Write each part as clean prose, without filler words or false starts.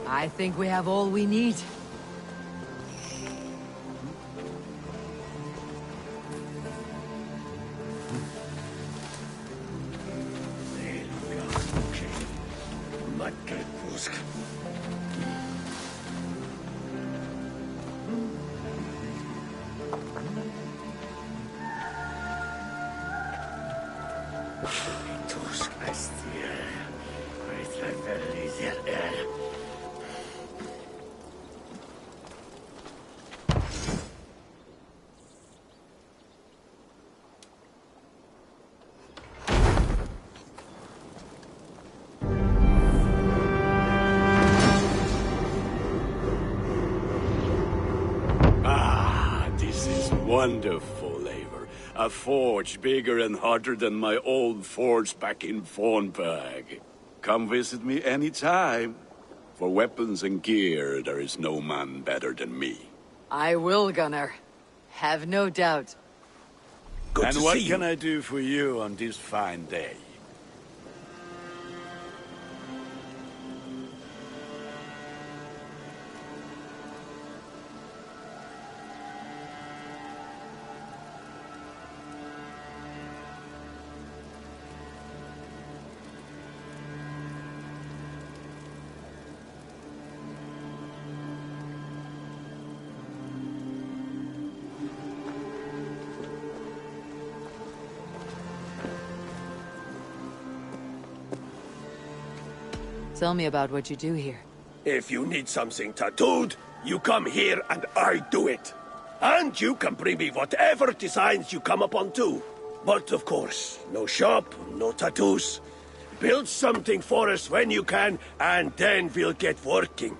I think we have all we need. Wonderful, Eivor. A forge bigger and hotter than my old forge back in Fornburg. Come visit me anytime. For weapons and gear, there is no man better than me. I will, Gunnar. Have no doubt. And what can I do for you on this fine day? Tell me about what you do here. If you need something tattooed, you come here and I do it. And you can bring me whatever designs you come upon too. But of course, no shop, no tattoos. Build something for us when you can, and then we'll get working.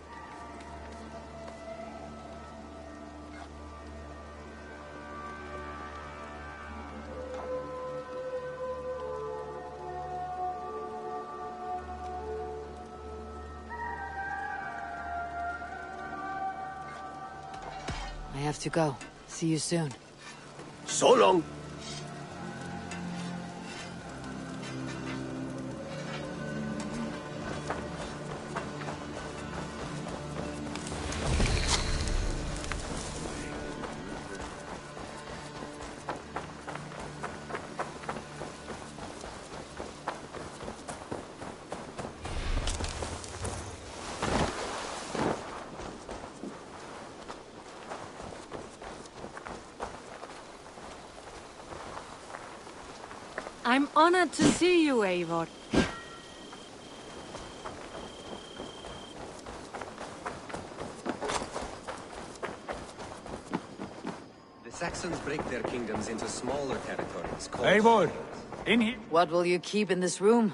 I have to go. See you soon. So long. I'm honored to see you, Eivor. The Saxons break their kingdoms into smaller territories called... Eivor! In here! What will you keep in this room?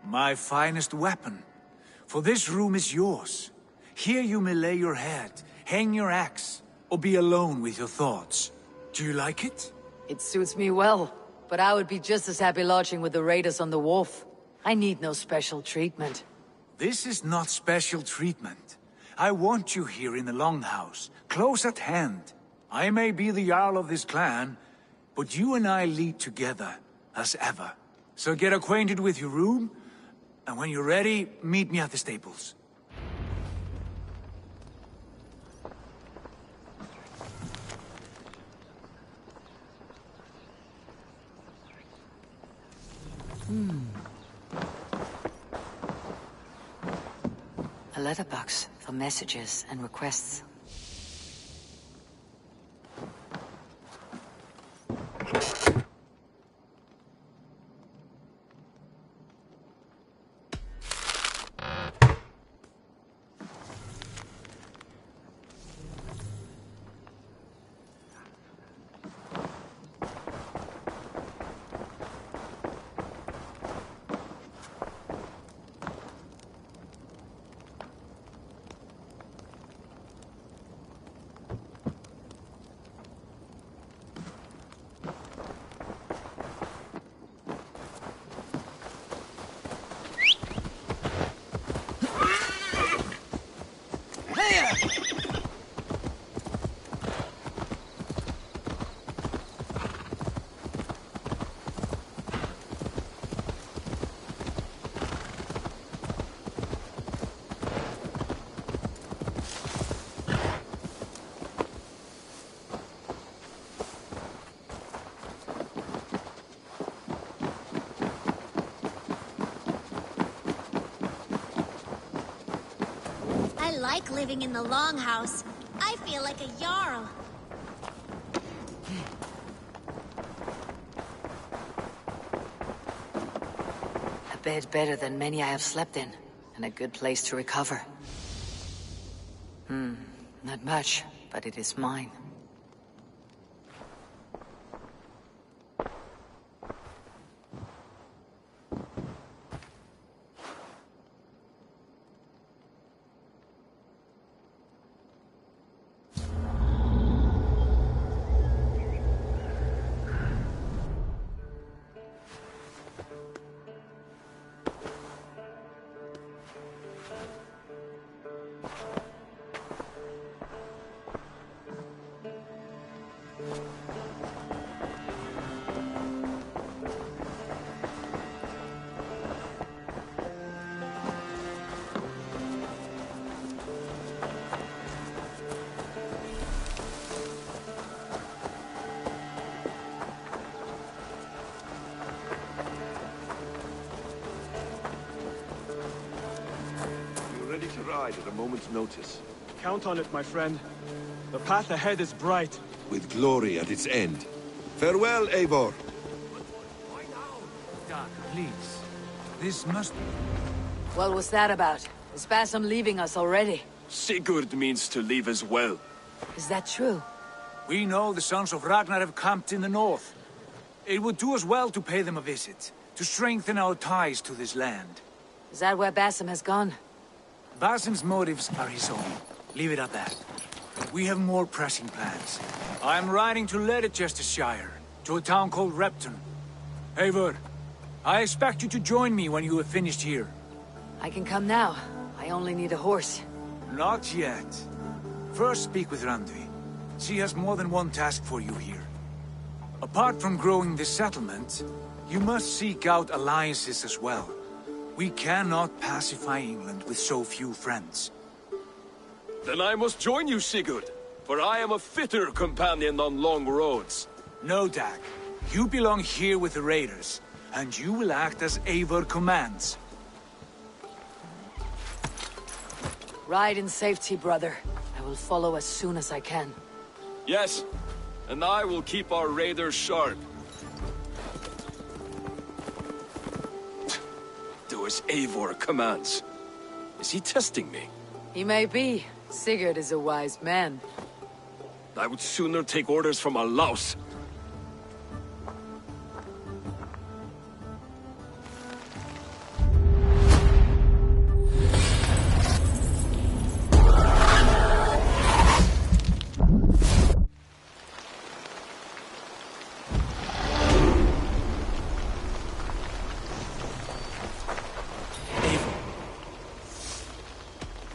My finest weapon. For this room is yours. Here you may lay your head, hang your axe, or be alone with your thoughts. Do you like it? It suits me well. But I would be just as happy lodging with the raiders on the wharf. I need no special treatment. This is not special treatment. I want you here in the Longhouse, close at hand. I may be the Jarl of this clan, but you and I lead together, as ever. So get acquainted with your room, and when you're ready, meet me at the stables. A letterbox for messages and requests. I like living in the Longhouse. I feel like a Jarl. A bed better than many I have slept in, and a good place to recover. Not much, but it is mine. Ready to ride at a moment's notice. Count on it, my friend. The path ahead is bright. With glory at its end. Farewell, Eivor. Doc, please. This must... What was that about? Is Basim leaving us already? Sigurd means to leave as well. Is that true? We know the sons of Ragnar have camped in the north. It would do us well to pay them a visit, to strengthen our ties to this land. Is that where Basim has gone? Basim's motives are his own. Leave it at that. We have more pressing plans. I'm riding to Leicestershire, to a town called Repton. Eivor, I expect you to join me when you have finished here. I can come now. I only need a horse. Not yet. First speak with Randvi. She has more than one task for you here. Apart from growing this settlement, you must seek out alliances as well. We cannot pacify England with so few friends. Then I must join you, Sigurd, for I am a fitter companion on long roads. No, Dag. You belong here with the raiders, and you will act as Eivor commands. Ride in safety, brother. I will follow as soon as I can. Yes, and I will keep our raiders sharp. Do as Eivor commands. Is he testing me? He may be. Sigurd is a wise man. I would sooner take orders from a louse.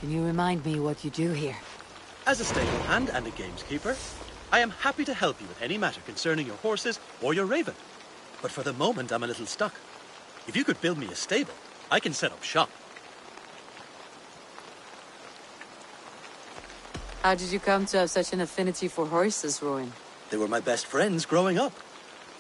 Can you remind me what you do here? As a stable hand and a gameskeeper, I am happy to help you with any matter concerning your horses or your raven. But for the moment, I'm a little stuck. If you could build me a stable, I can set up shop. How did you come to have such an affinity for horses, Rowan? They were my best friends growing up.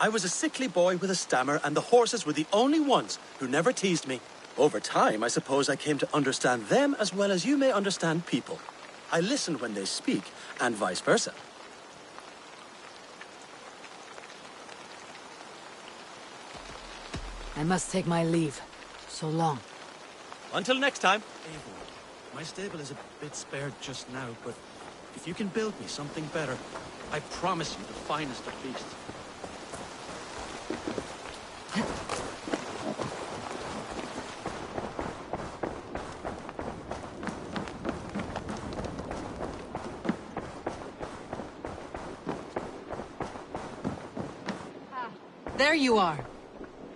I was a sickly boy with a stammer, and the horses were the only ones who never teased me. Over time, I suppose I came to understand them as well as you may understand people. I listen when they speak, and vice versa. I must take my leave. So long. Until next time. Eivor, my stable is a bit spared just now, but if you can build me something better, I promise you the finest of beasts. There you are.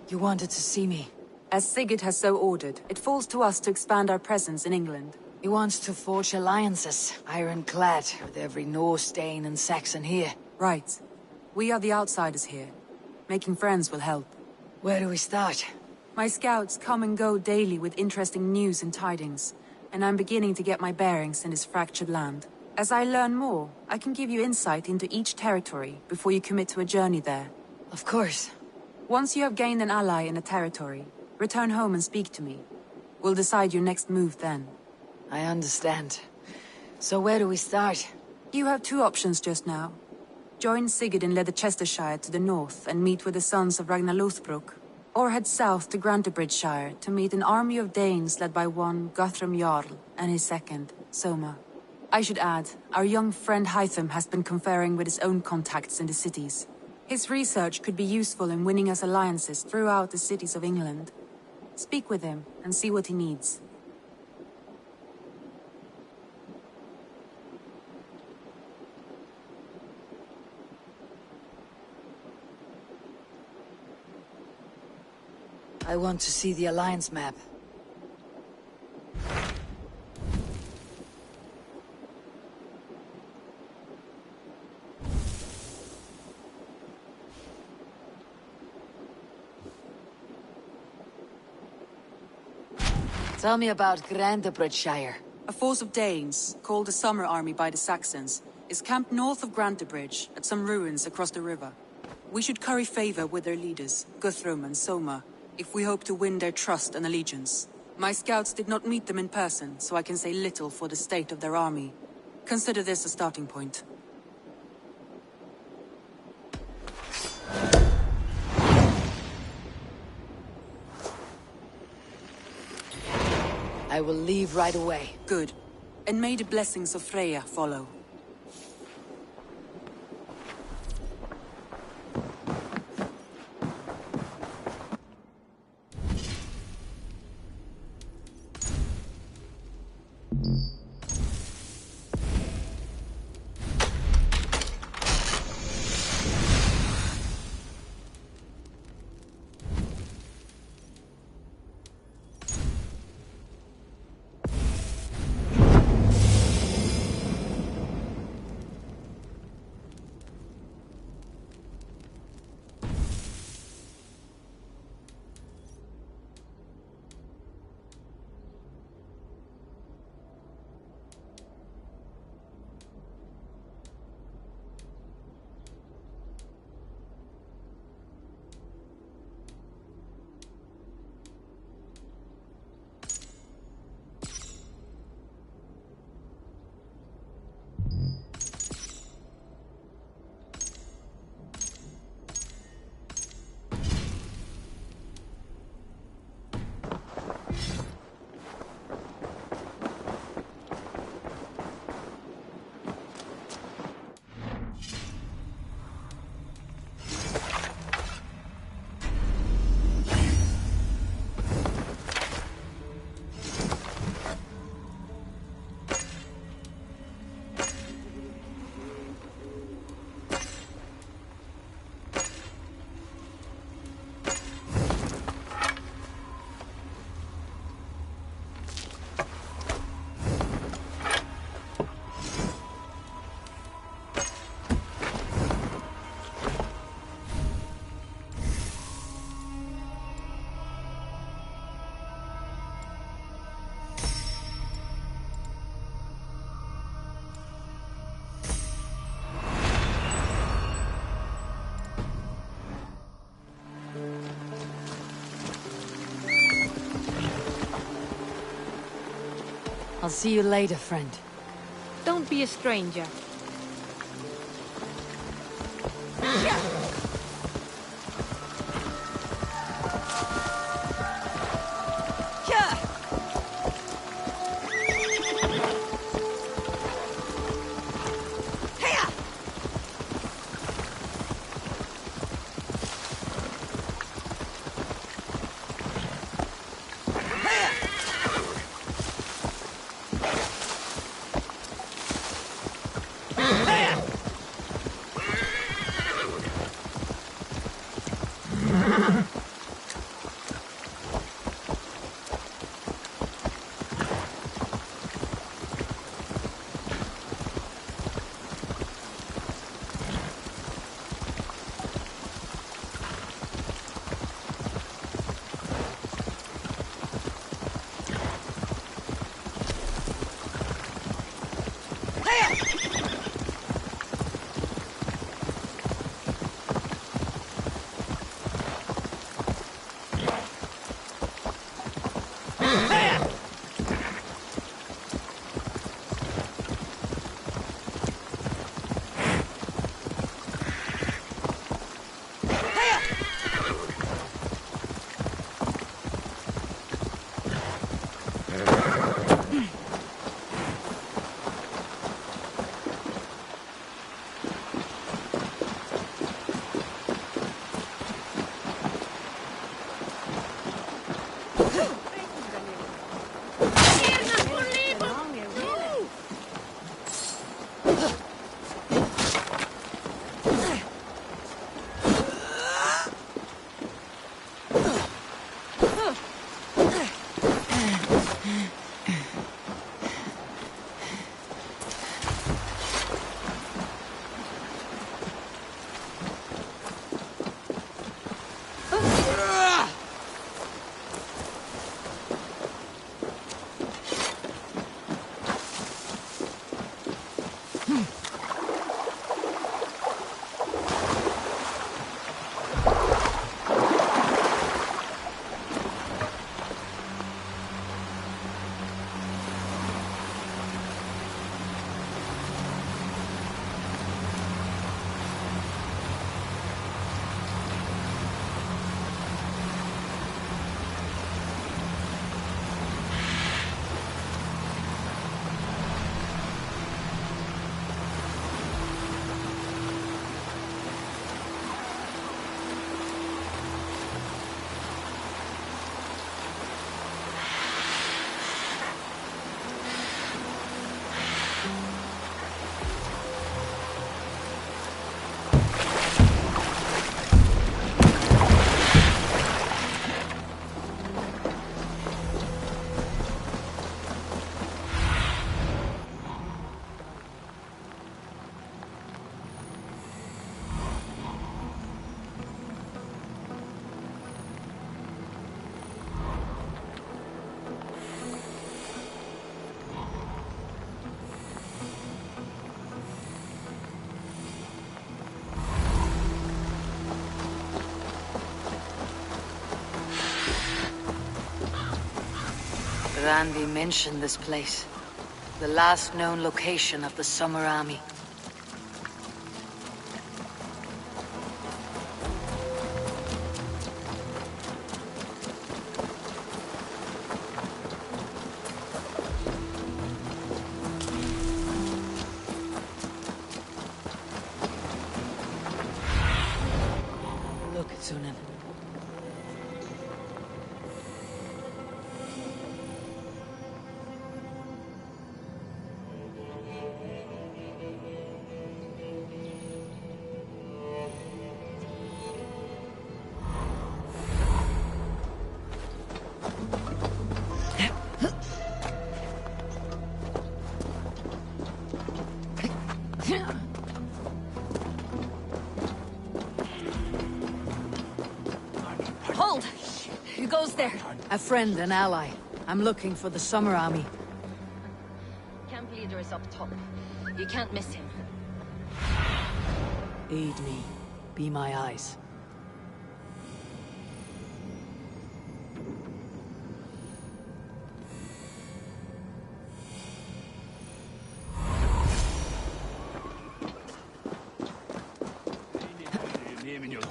You wanted to see me. As Sigurd has so ordered, it falls to us to expand our presence in England. He wants to forge alliances, ironclad, with every Norse, Dane, and Saxon here. Right. We are the outsiders here. Making friends will help. Where do we start? My scouts come and go daily with interesting news and tidings, and I'm beginning to get my bearings in this fractured land. As I learn more, I can give you insight into each territory before you commit to a journey there. Of course. Once you have gained an ally in a territory, return home and speak to me. We'll decide your next move then. I understand. So where do we start? You have two options just now. Join Sigurd in Leicestershire to the north and meet with the sons of Ragnar Lothbrok. Or head south to Grantebridgeshire to meet an army of Danes led by one Guthrum Jarl and his second, Soma. I should add, our young friend Hytham has been conferring with his own contacts in the cities. His research could be useful in winning us alliances throughout the cities of England. Speak with him and see what he needs. I want to see the Alliance map. Tell me about Grantebridgeshire. A force of Danes, called the Summer Army by the Saxons, is camped north of Grantebridge, at some ruins across the river. We should curry favor with their leaders, Guthrum and Soma, if we hope to win their trust and allegiance. My scouts did not meet them in person, so I can say little for the state of their army. Consider this a starting point. I will leave right away. Good. And may the blessings of Freya follow. I'll see you later, friend. Don't be a stranger. Randy mentioned this place. The last known location of the Summer Army. Look, Sunan. Hold! Who goes there? A friend, an ally. I'm looking for the Summer Army. Camp leader is up top. You can't miss him. Aid me. Be my eyes.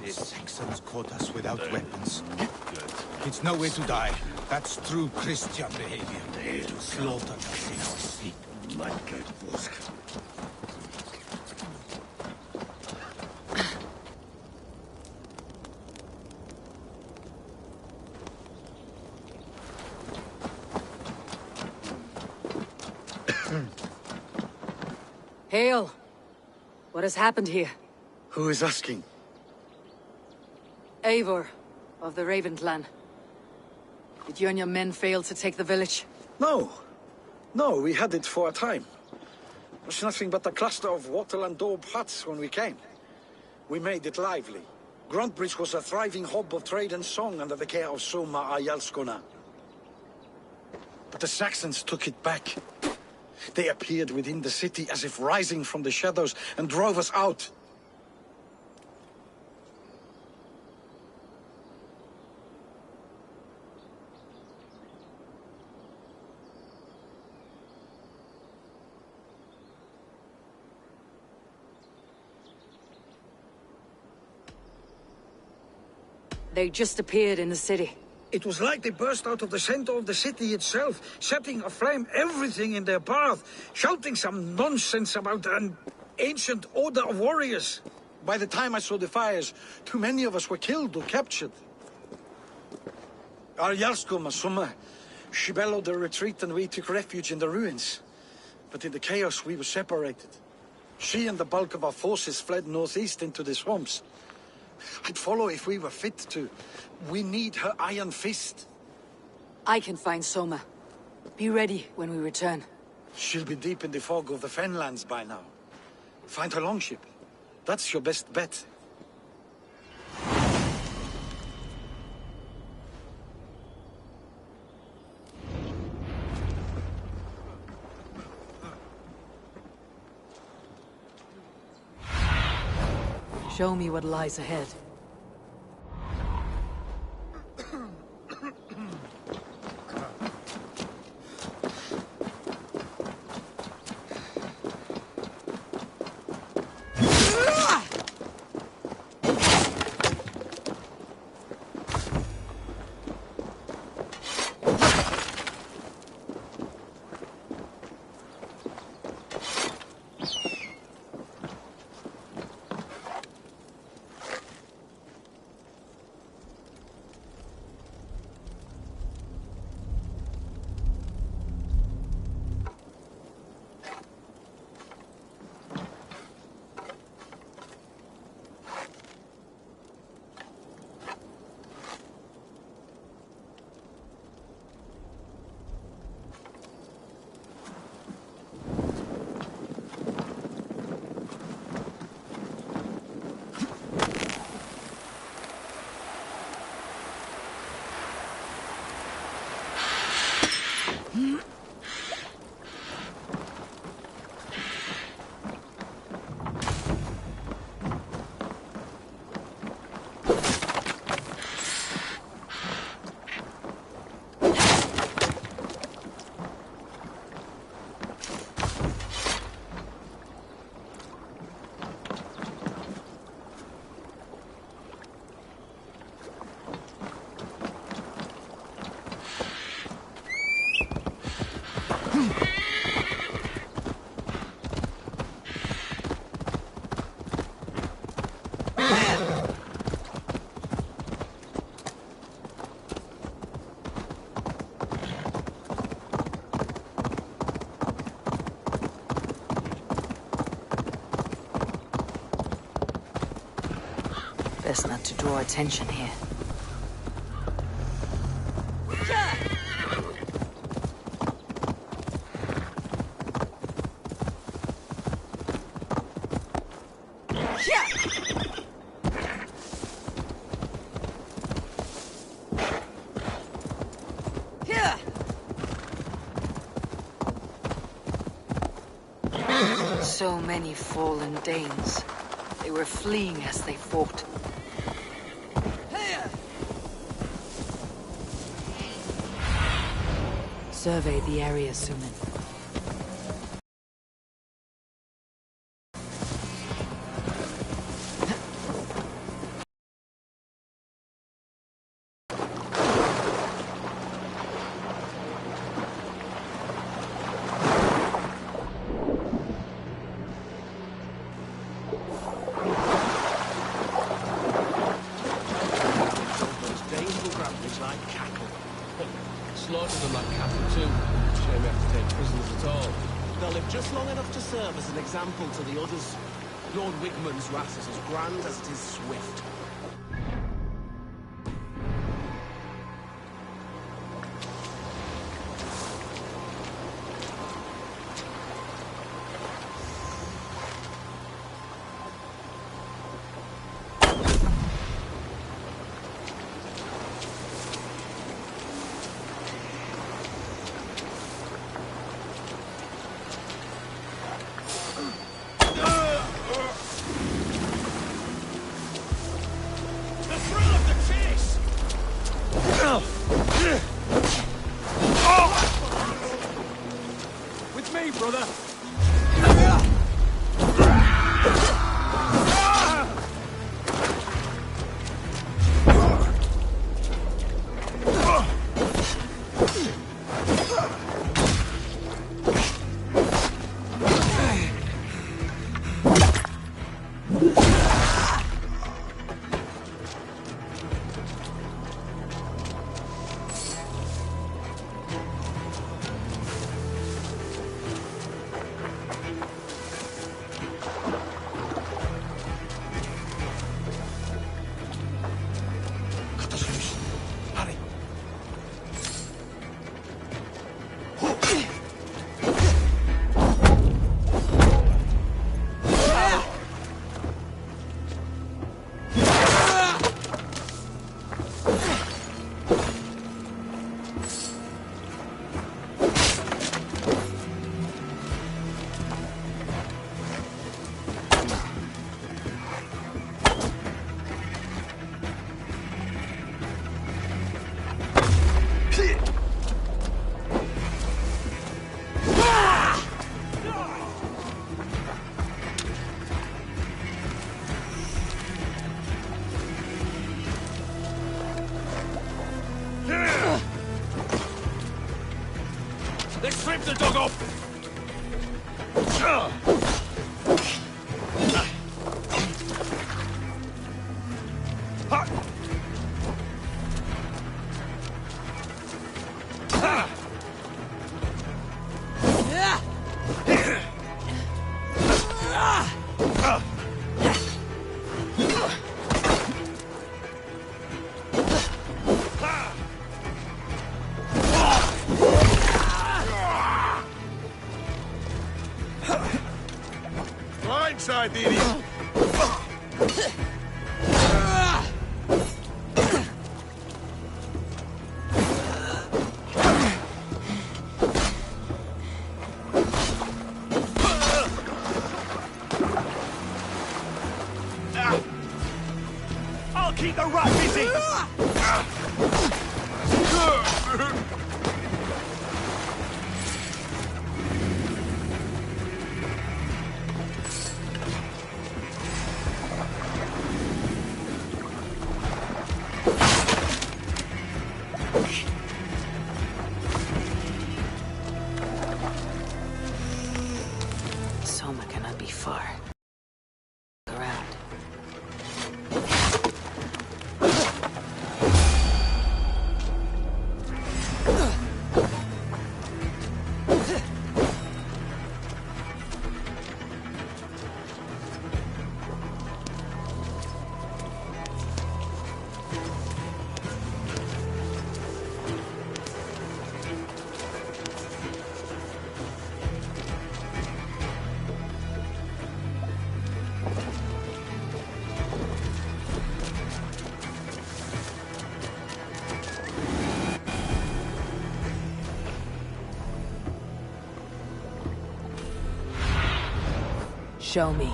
The Saxons caught us without weapons. It's no way to die. That's true Christian behavior. They slaughtered us in our sleep. Hail! What has happened here? Who is asking? Eivor, of the Raven clan. Did you and your men fail to take the village? No. No, we had it for a time. It was nothing but a cluster of wattle and daub huts when we came. We made it lively. Gruntbridge was a thriving hub of trade and song under the care of Soma Ayalskona. But the Saxons took it back. They appeared within the city as if rising from the shadows and drove us out. They just appeared in the city. It was like they burst out of the center of the city itself, setting aflame everything in their path, shouting some nonsense about an ancient order of warriors. By the time I saw the fires, too many of us were killed or captured. Our Yarsko Masuma, she bellowed a retreat and we took refuge in the ruins. But in the chaos we were separated. She and the bulk of our forces fled northeast into the swamps. I'd follow if we were fit to. We need her iron fist. I can find Soma. Be ready when we return. She'll be deep in the fog of the Fenlands by now. Find her longship. That's your best bet. Show me what lies ahead. Best not to draw attention here. So many fallen Danes. They were fleeing as they fought. Survey the area, Suman. Slaughter them like cattle too. Shame we have to take prisoners at all. They'll live just long enough to serve as an example to the others. Lord Wigmund's wrath is as grand as it is swift. With me, brother! Let's strip the dog off! Blindside the idiot! I'll keep the rat busy! Soma cannot be far. Around. Show me.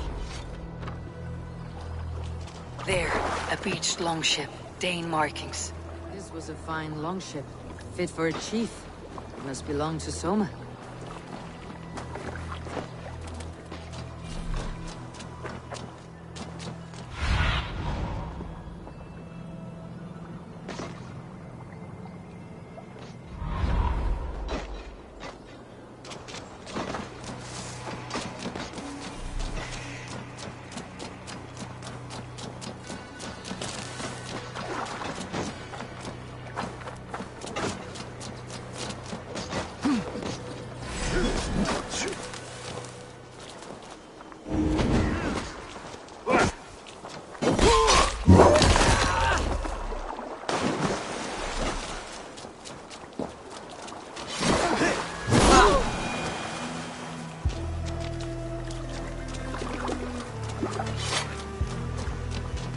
There, a beached longship. Dane markings. This was a fine longship. Fit for a chief. It must belong to Soma.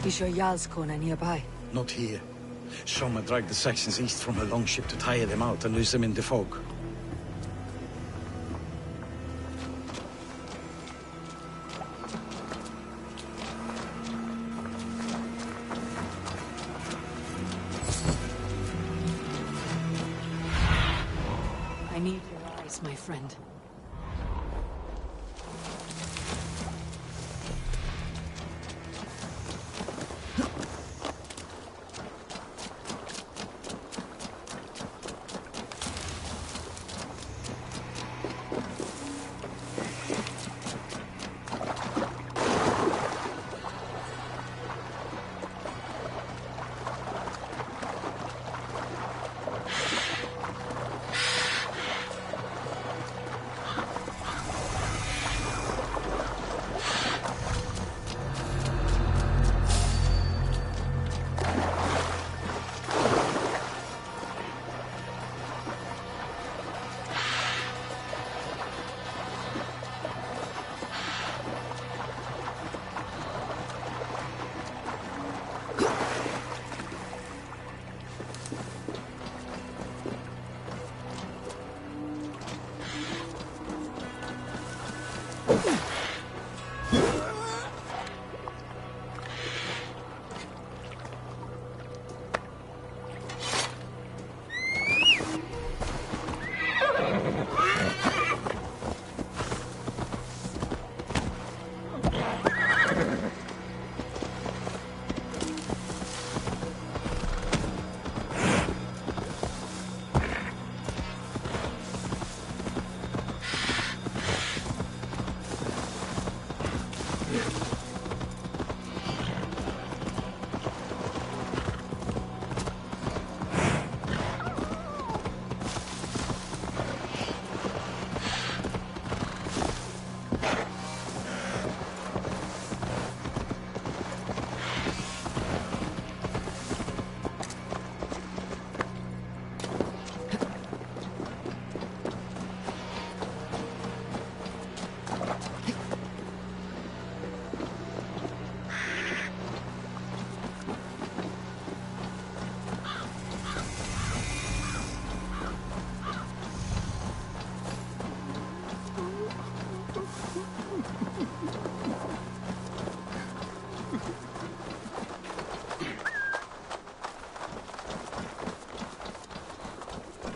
Is your Jarl's corner nearby? Not here. Soma dragged the Saxons east from her longship to tire them out and lose them in the fog. I need your eyes, my friend.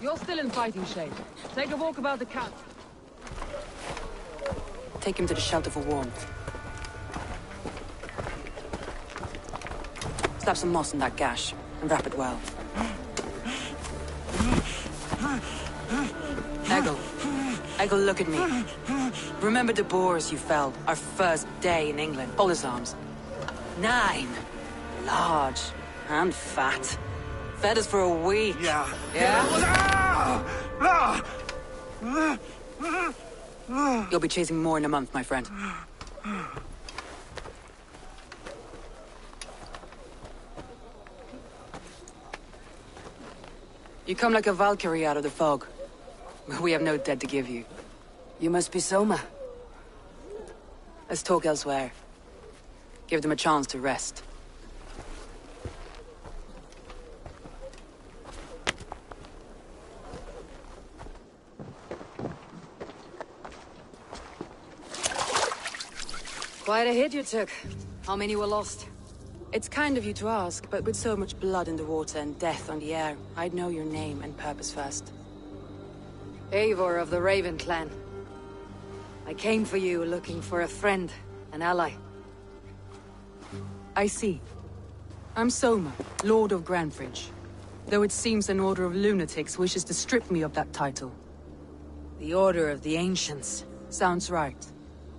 You're still in fighting shape. Take a walk about the camp. Take him to the shelter for warmth. Slap some moss in that gash, and wrap it well. Eggle, look at me. Remember the boars you felled, our first day in England? Hold his arms. 9. Large. And fat. Fed us for a week. Yeah. You'll be chasing more in a month, my friend. You come like a Valkyrie out of the fog. We have no dead to give you. You must be Soma. Let's talk elsewhere. Give them a chance to rest. Quite a hit you took. How many were lost? It's kind of you to ask, but with so much blood in the water and death on the air, I'd know your name and purpose first. Eivor of the Raven clan. I came for you looking for a friend, an ally. I see. I'm Soma, Lord of Grandbridge. Though it seems an order of lunatics wishes to strip me of that title. The Order of the Ancients. Sounds right.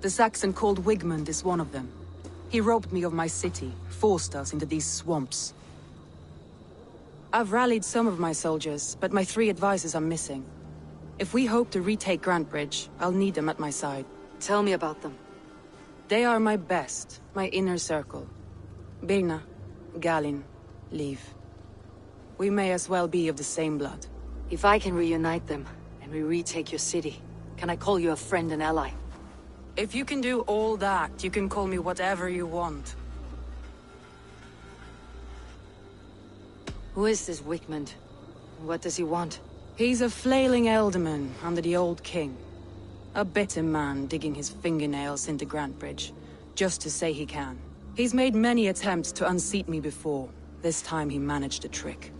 The Saxon called Wigmund is one of them. He robbed me of my city, forced us into these swamps. I've rallied some of my soldiers, but my 3 advisors are missing. If we hope to retake Grantbridge, I'll need them at my side. Tell me about them. They are my best, my inner circle. Birna, Galin, Liv. We may as well be of the same blood. If I can reunite them, and we retake your city, can I call you a friend and ally? If you can do all that, you can call me whatever you want. Who is this Wigmund? What does he want? He's a flailing elderman under the old king. A bitter man digging his fingernails into Grantbridge, just to say he can. He's made many attempts to unseat me before. This time he managed the trick.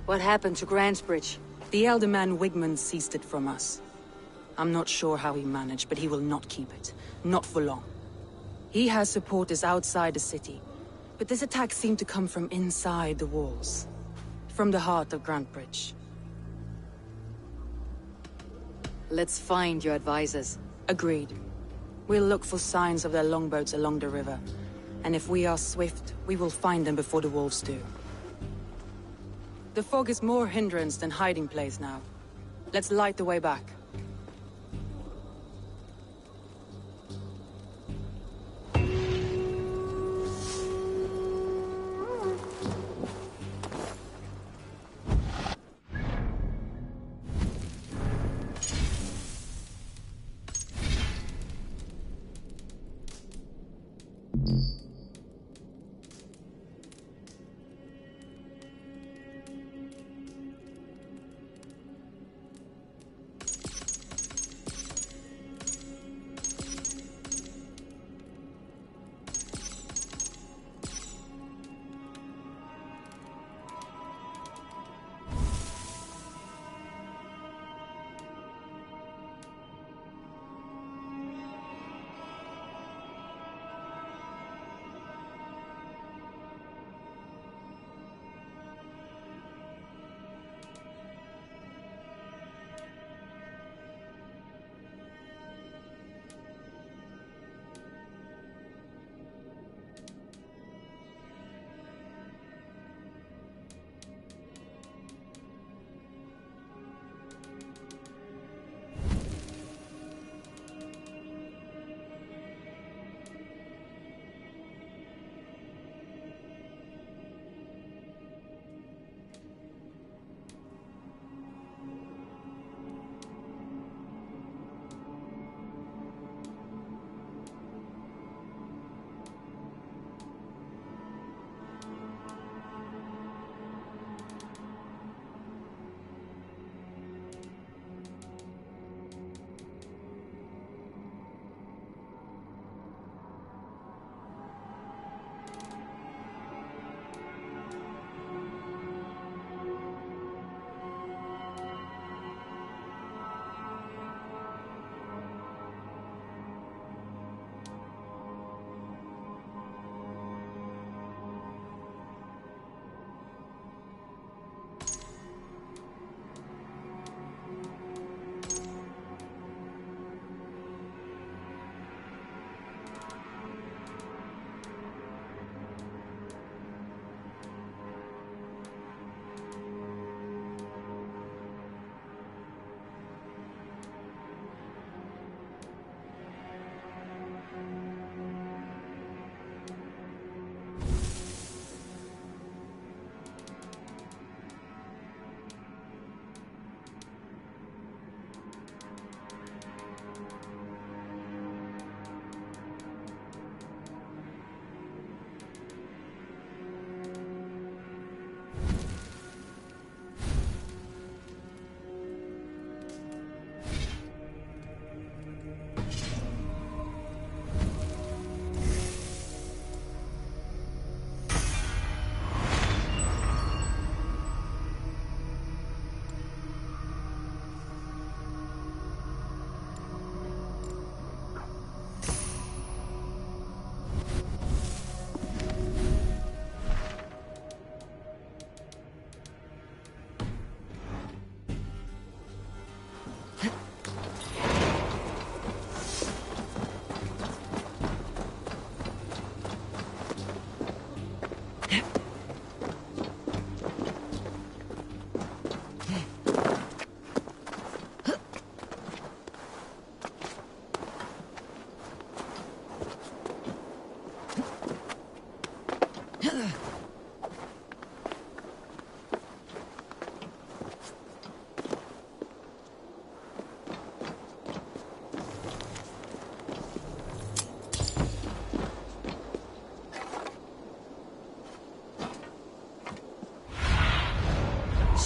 What happened to Grantbridge? The elder man Wigmund seized it from us. I'm not sure how he managed, but he will not keep it. Not for long. He has supporters outside the city, but this attack seemed to come from inside the walls. From the heart of Grantbridge. Let's find your advisors. Agreed. We'll look for signs of their longboats along the river. And if we are swift, we will find them before the wolves do. The fog is more hindrance than hiding place now. Let's light the way back.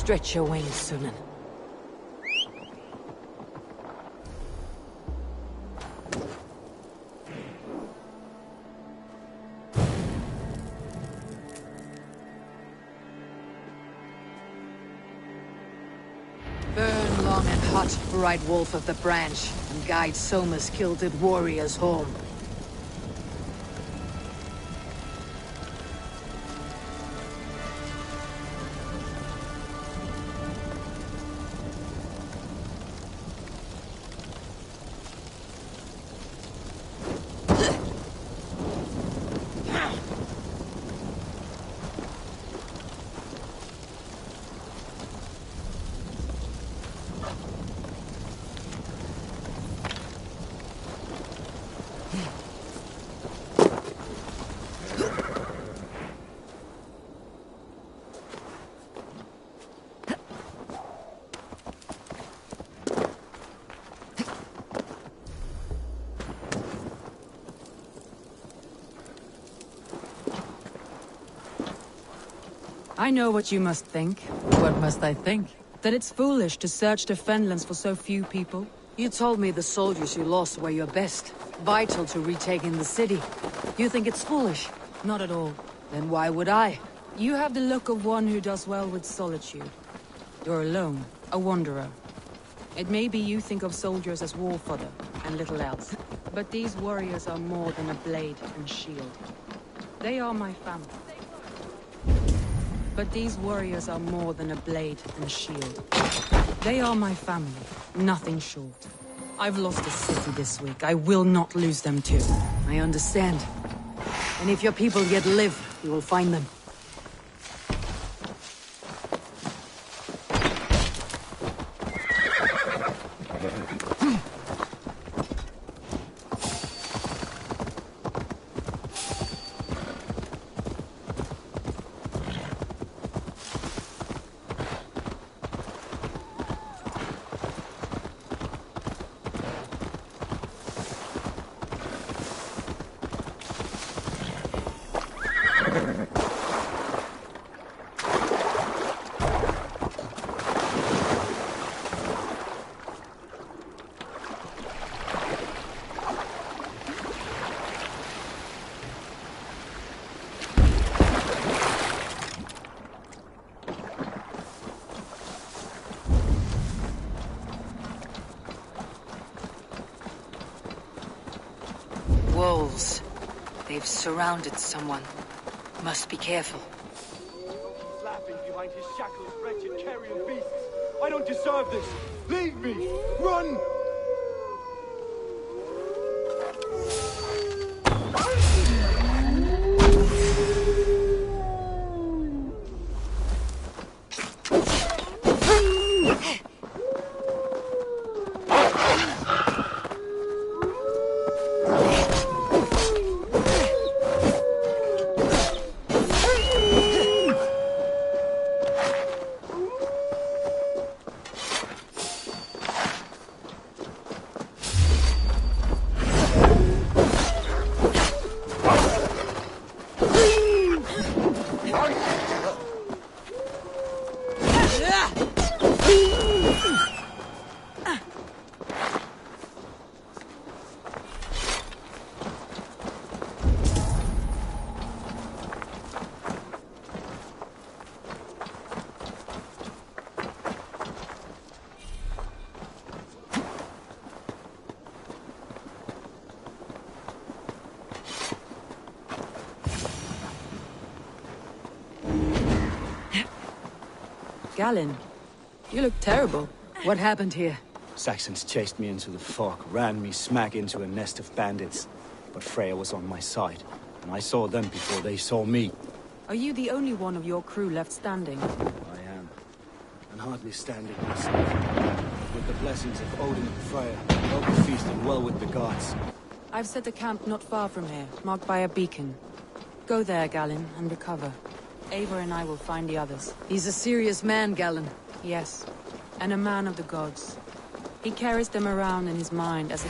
Stretch your wings, Sunan. Burn long and hot, bright wolf of the branch, and guide Soma's kilted warriors home. I know what you must think. What must I think? That it's foolish to search the Fenlands for so few people. You told me the soldiers you lost were your best, vital to retaking the city. You think it's foolish? Not at all. Then why would I? You have the look of one who does well with solitude. You're alone, a wanderer. It may be you think of soldiers as war fodder, and little else. But these warriors are more than a blade and shield. They are my family. But these warriors are more than a blade and shield. They are my family, nothing short. I've lost a city this week. I will not lose them too. I understand. And if your people yet live, you will find them. Wolves. They've surrounded someone. Must be careful. Laughing behind his shackles, wretched carrion beasts. I don't deserve this. Leave me. Run! Galen, you look terrible. What happened here? Saxons chased me into the fog, ran me smack into a nest of bandits. But Freya was on my side, and I saw them before they saw me. Are you the only one of your crew left standing? I am. And hardly standing myself. With the blessings of Odin and Freya, I'll be feasting well with the gods. I've set a camp not far from here, marked by a beacon. Go there, Galen, and recover. Eivor and I will find the others. He's a serious man, Galen. Yes, and a man of the gods. He carries them around in his mind as a...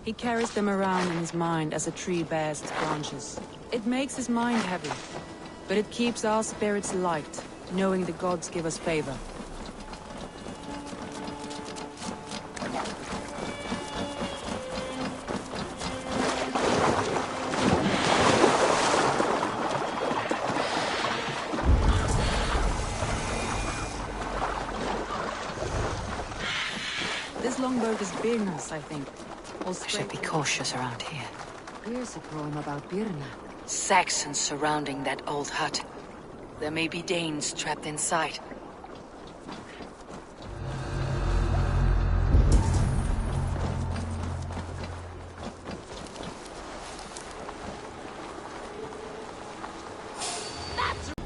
He carries them around in his mind as a tree bears its branches. It makes his mind heavy, but it keeps our spirits light, knowing the gods give us favor. This longboat is Birna's, I think. I should be cautious around here. Here's a poem about Birna. Saxons surrounding that old hut. There may be Danes trapped inside.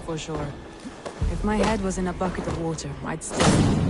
For sure. If my head was in a bucket of water, I'd still...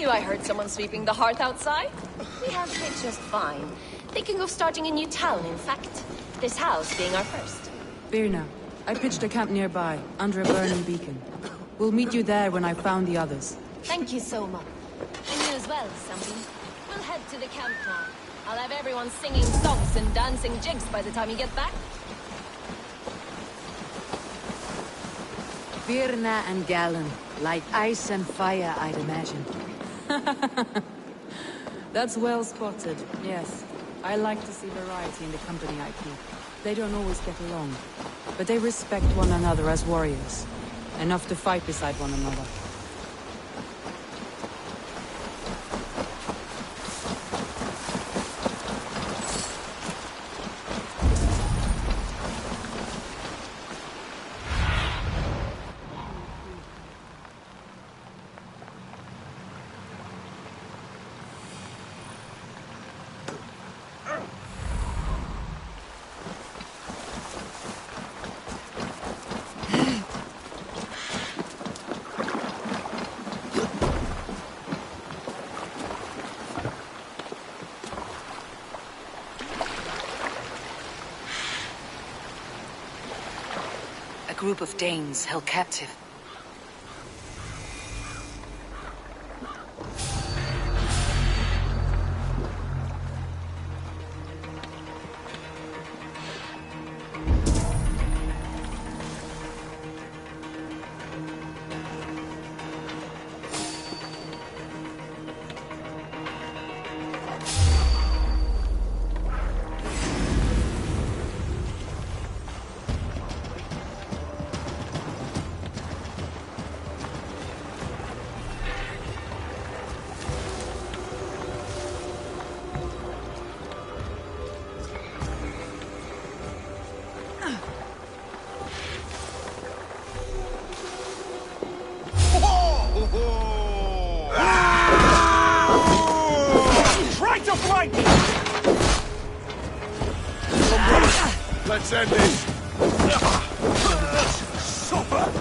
I heard someone sweeping the hearth outside. We have it just fine. Thinking of starting a new town, in fact. This house being our first. Birna, I pitched a camp nearby, under a burning beacon. We'll meet you there when I've found the others. Thank you so much. And you as well, Sunbeam. We'll head to the camp now. I'll have everyone singing songs and dancing jigs by the time you get back. Birna and Galen, like ice and fire, I'd imagine. That's well spotted, yes. I like to see variety in the company I keep. They don't always get along, but they respect one another as warriors. Enough to fight beside one another. A group of Danes held captive. Let's end this! Suffer!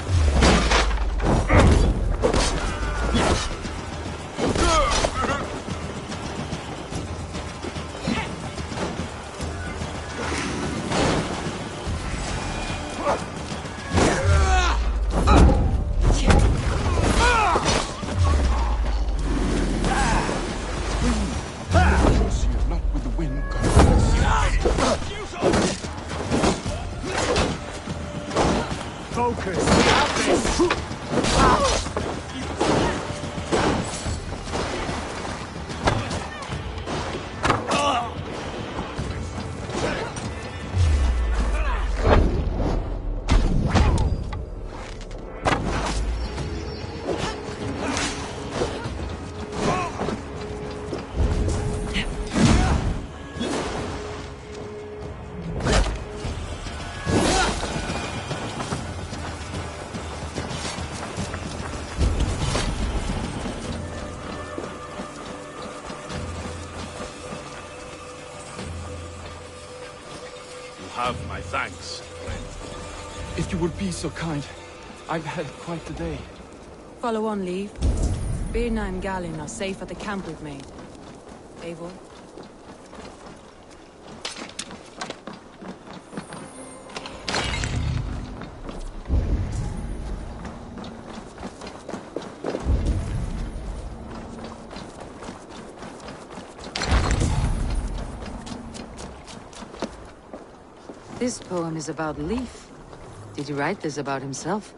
have my thanks, friend. If you would be so kind, I've had quite the day. Follow on, Leave. Birna and Galen are safe at the camp we've made. Eivor? This poem is about Leif. Did he write this about himself?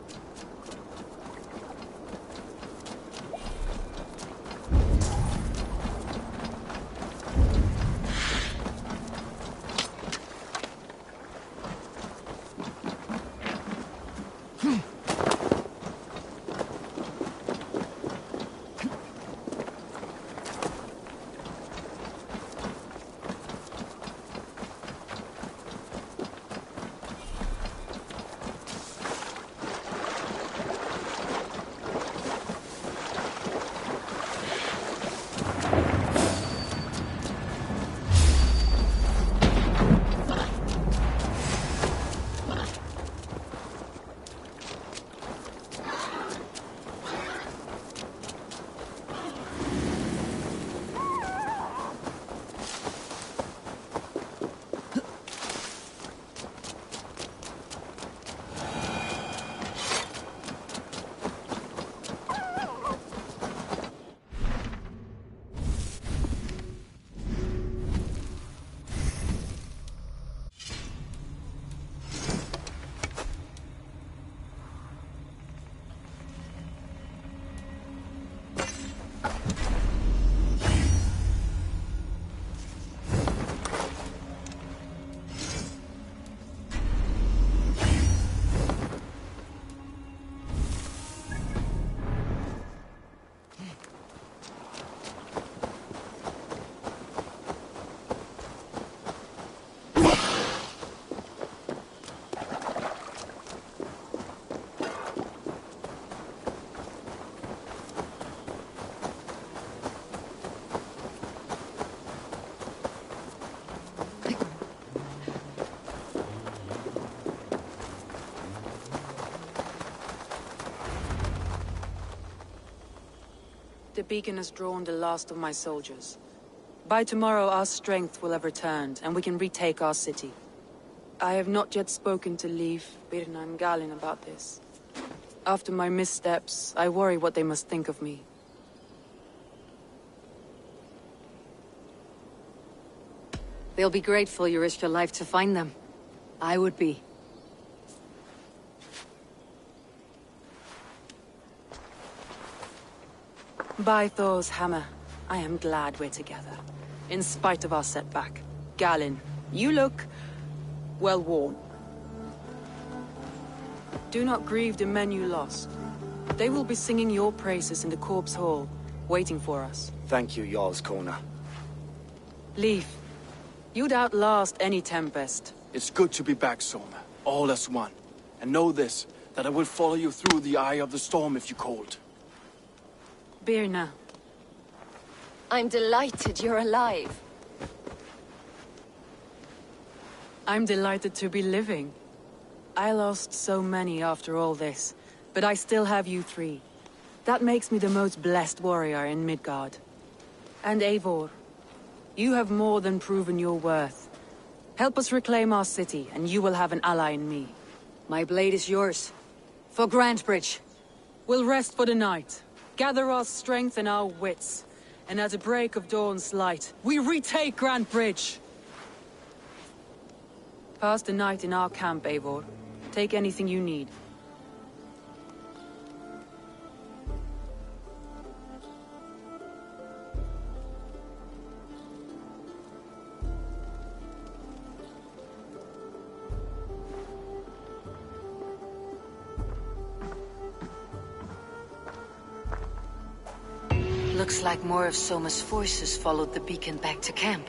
The beacon has drawn the last of my soldiers. By tomorrow our strength will have returned, and we can retake our city. I have not yet spoken to Leif, Birna and Galen about this. After my missteps, I worry what they must think of me. They'll be grateful you risked your life to find them. I would be. By Thor's hammer, I am glad we're together. In spite of our setback. Galen, you look well worn. Do not grieve the men you lost. They will be singing your praises in the corpse hall, waiting for us. Thank you, Jarl's Kona. Leif, you'd outlast any tempest. It's good to be back, Sona. All as one. And know this, that I will follow you through the eye of the storm if you called. Birna. I'm delighted you're alive. I'm delighted to be living. I lost so many after all this, but I still have you three. That makes me the most blessed warrior in Midgard. And Eivor, you have more than proven your worth. Help us reclaim our city, and you will have an ally in me. My blade is yours. For Grantebridge. We'll rest for the night. Gather our strength and our wits. And at the break of dawn's light, we retake Grantebridge! Pass the night in our camp, Eivor. Take anything you need. Looks like more of Soma's forces followed the beacon back to camp.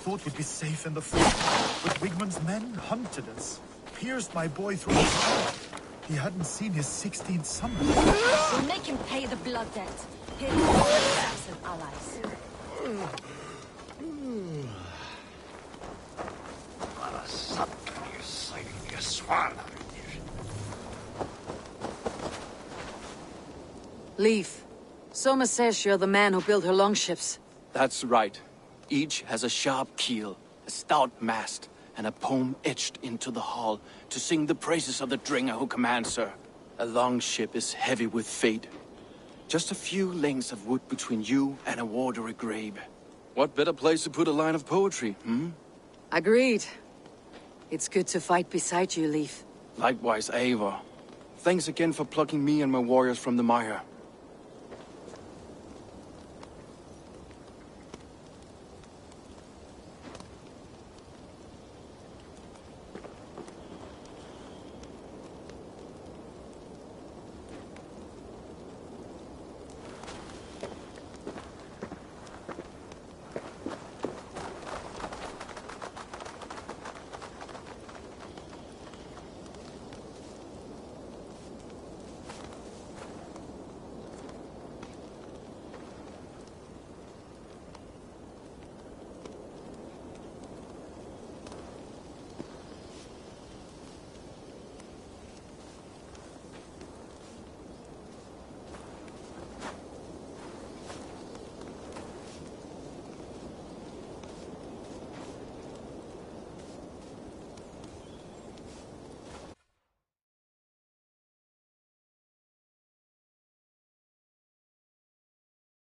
thought we'd be safe in the fort, but Wigmund's men hunted us, pierced my boy through his heart. He hadn't seen his 16th summer. We'll make him pay the blood debt. His Saxon allies. Leaf, Soma says you're the man who built her longships. That's right. Each has a sharp keel, a stout mast, and a poem etched into the hull to sing the praises of the Dringer who commands her. A longship is heavy with fate. Just a few lengths of wood between you and a watery grave. What better place to put a line of poetry, hmm? Agreed. It's good to fight beside you, Leaf. Likewise, Eivor. Thanks again for plucking me and my warriors from the mire.